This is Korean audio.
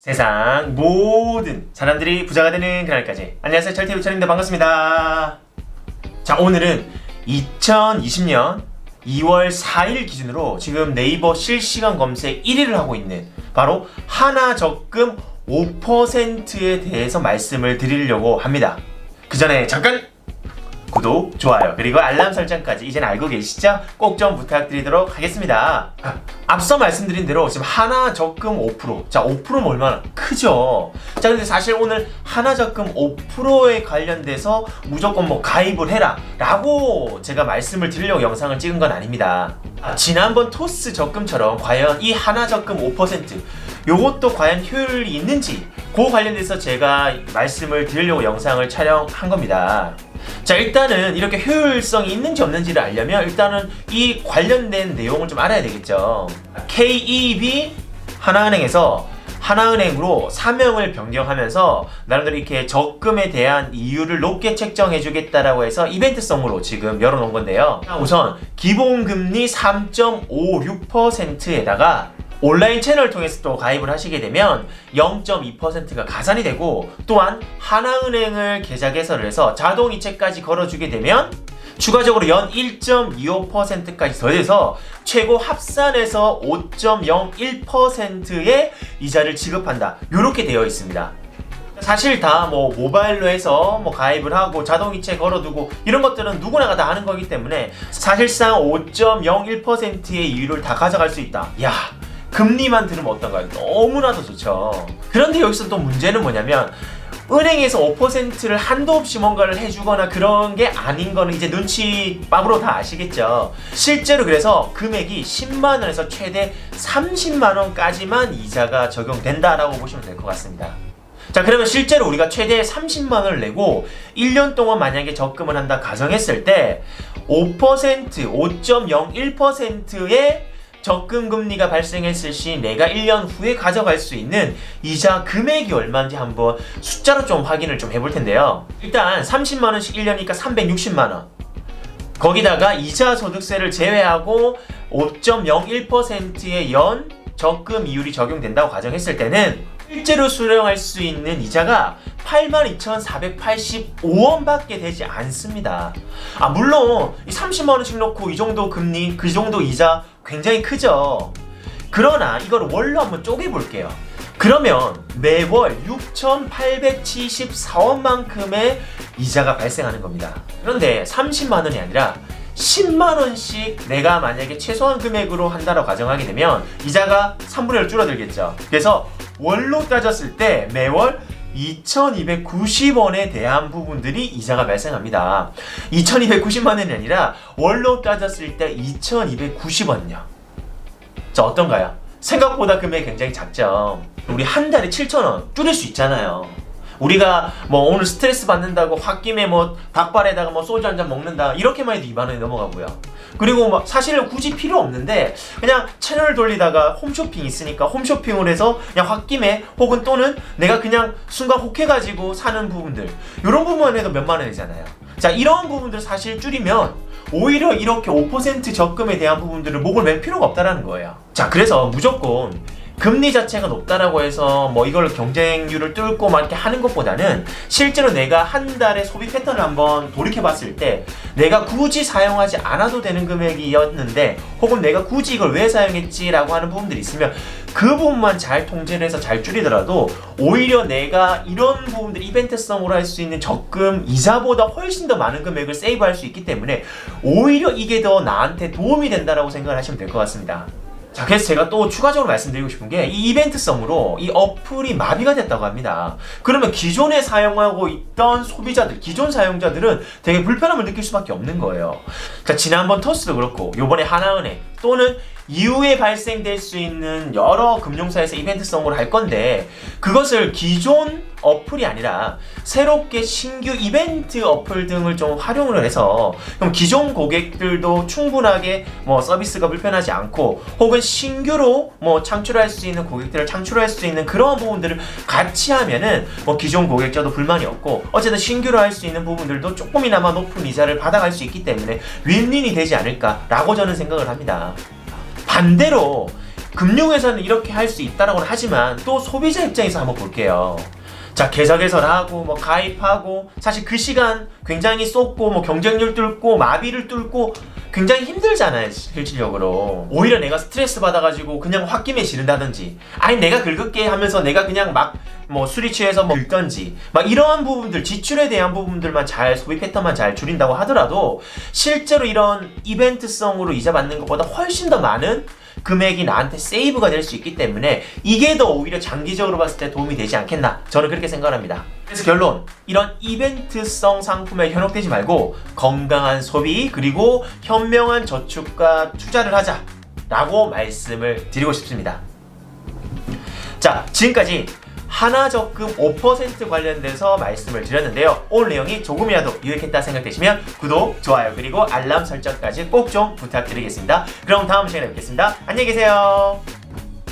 세상 모든 사람들이 부자가 되는 그날까지. 안녕하세요, 철TV철입니다. 반갑습니다. 자, 오늘은 2020년 2월 4일 기준으로 지금 네이버 실시간 검색 1위를 하고 있는 바로 하나적금 5%에 대해서 말씀을 드리려고 합니다. 그 전에 잠깐 구독, 좋아요, 그리고 알람 설정까지 이제는 알고 계시죠? 꼭 좀 부탁드리도록 하겠습니다. 앞서 말씀드린 대로 지금 하나적금 5%. 자, 5%면 얼마나 크죠? 자, 근데 사실 오늘 하나적금 5%에 관련돼서 무조건 뭐 가입을 해라 라고 제가 말씀을 드리려고 영상을 찍은 건 아닙니다. 지난번 토스 적금처럼 과연 이 하나적금 5% 요것도 과연 효율이 있는지 그 관련돼서 제가 말씀을 드리려고 영상을 촬영한 겁니다. 자, 일단은 이렇게 효율성이 있는지 없는지를 알려면 일단은 이 관련된 내용을 좀 알아야 되겠죠. KEB 하나은행에서 하나은행으로 사명을 변경하면서 나름대로 이렇게 적금에 대한 이율을 높게 책정해 주겠다라고 해서 이벤트성으로 지금 열어놓은 건데요. 우선 기본금리 3.56%에다가 온라인 채널을 통해서 또 가입을 하시게 되면 0.2%가 가산이 되고, 또한 하나은행을 계좌 개설을 해서 자동이체까지 걸어주게 되면 추가적으로 연 1.25%까지 더해서 최고 합산해서 5.01%의 이자를 지급한다, 이렇게 되어 있습니다. 사실 다 뭐 모바일로 해서 뭐 가입을 하고 자동이체 걸어두고 이런 것들은 누구나가 다 하는 거기 때문에 사실상 5.01%의 이율을 다 가져갈 수 있다. 야, 금리만 들으면 어떤가요? 너무나도 좋죠. 그런데 여기서 또 문제는 뭐냐면, 은행에서 5%를 한도 없이 뭔가를 해주거나 그런 게 아닌 거는 이제 눈치밥으로 다 아시겠죠. 실제로 그래서 금액이 10만원에서 최대 30만원까지만 이자가 적용된다라고 보시면 될 것 같습니다. 자, 그러면 실제로 우리가 최대 30만원을 내고 1년 동안 만약에 적금을 한다 가정했을 때 5%, 5.01%의 적금 금리가 발생했을 시 내가 1년 후에 가져갈 수 있는 이자 금액이 얼마인지 한번 숫자로 좀 확인을 좀 해볼 텐데요. 일단 30만원씩 1년이니까 360만원. 거기다가 이자 소득세를 제외하고 5.01%의 연 적금 이율이 적용된다고 가정했을 때는 실제로 수령할 수 있는 이자가 82,485원 밖에 되지 않습니다. 물론 30만원씩 넣고 이 정도 금리, 그 정도 이자 굉장히 크죠. 그러나 이걸 월로 한번 쪼개볼게요. 그러면 매월 6,874원만큼의 이자가 발생하는 겁니다. 그런데 30만원이 아니라 10만원씩 내가 만약에 최소한 금액으로 한다고 가정하게 되면 이자가 3분의 1 줄어들겠죠. 그래서 월로 따졌을 때 매월 2,290원에 대한 부분들이 이자가 발생합니다. 2,290만원이 아니라 월로 따졌을 때 2,290원요. 자, 어떤가요? 생각보다 금액이 굉장히 작죠. 우리 한 달에 7,000원 줄일 수 있잖아요. 우리가 뭐 오늘 스트레스 받는다고 홧김에 뭐 닭발에다가 뭐 소주 한잔 먹는다 이렇게만 해도 2만원이 넘어가고요. 그리고 막 사실은 굳이 필요 없는데 그냥 채널 돌리다가 홈쇼핑 있으니까 홈쇼핑을 해서 그냥 홧김에 혹은 또는 내가 그냥 순간 혹해가지고 사는 부분들, 이런 부분만 해도 몇만 원이잖아요. 자, 이런 부분들 사실 줄이면 오히려 이렇게 5% 적금에 대한 부분들을 목을 맬 필요가 없다라는 거예요. 자, 그래서 무조건 금리 자체가 높다라고 해서 뭐 이걸 경쟁률을 뚫고 막 이렇게 하는 것보다는 실제로 내가 한 달의 소비 패턴을 한번 돌이켜 봤을 때 내가 굳이 사용하지 않아도 되는 금액이었는데 혹은 내가 굳이 이걸 왜 사용했지라고 하는 부분들이 있으면 그 부분만 잘 통제를 해서 잘 줄이더라도 오히려 내가 이런 부분들 이벤트성으로 할 수 있는 적금 이자보다 훨씬 더 많은 금액을 세이브할 수 있기 때문에 오히려 이게 더 나한테 도움이 된다라고 생각을 하시면 될 것 같습니다. 자, 그래서 제가 또 추가적으로 말씀드리고 싶은 게 이 이벤트성으로 이 어플이 마비가 됐다고 합니다. 그러면 기존에 사용하고 있던 소비자들, 기존 사용자들은 되게 불편함을 느낄 수밖에 없는 거예요. 자, 지난번 토스도 그렇고 요번에 하나은행 또는 이후에 발생될 수 있는 여러 금융사에서 이벤트성으로 할 건데 그것을 기존 어플이 아니라 새롭게 신규 이벤트 어플 등을 좀 활용을 해서 그럼 기존 고객들도 충분하게 뭐 서비스가 불편하지 않고 혹은 신규로 뭐 창출할 수 있는 고객들을 창출할 수 있는 그런 부분들을 같이 하면은 뭐 기존 고객자도 불만이 없고 어쨌든 신규로 할 수 있는 부분들도 조금이나마 높은 이자를 받아갈 수 있기 때문에 윈윈이 되지 않을까라고 저는 생각을 합니다. 반대로 금융회사는 이렇게 할 수 있다라고는 하지만 또 소비자 입장에서 한번 볼게요. 자, 계좌 개설하고 뭐 가입하고 사실 그 시간 굉장히 쏟고 뭐 경쟁률 뚫고 마비를 뚫고 굉장히 힘들잖아요, 실질적으로. 오히려 내가 스트레스 받아가지고 그냥 홧김에 지른다든지, 아니 내가 긁을게 하면서 내가 그냥 막 뭐 술이 취해서 뭐 긁던지, 막 이러한 부분들, 지출에 대한 부분들만 잘, 소비 패턴만 잘 줄인다고 하더라도 실제로 이런 이벤트성으로 이자 받는 것보다 훨씬 더 많은 금액이 나한테 세이브가 될 수 있기 때문에 이게 더 오히려 장기적으로 봤을 때 도움이 되지 않겠나, 저는 그렇게 생각합니다. 그래서 결론, 이런 이벤트성 상품에 현혹되지 말고 건강한 소비 그리고 현명한 저축과 투자를 하자 라고 말씀을 드리고 싶습니다. 자, 지금까지 하나적금 5% 관련돼서 말씀을 드렸는데요. 오늘 내용이 조금이라도 유익했다 생각되시면 구독, 좋아요 그리고 알람 설정까지 꼭 좀 부탁드리겠습니다. 그럼 다음 시간에 뵙겠습니다. 안녕히 계세요.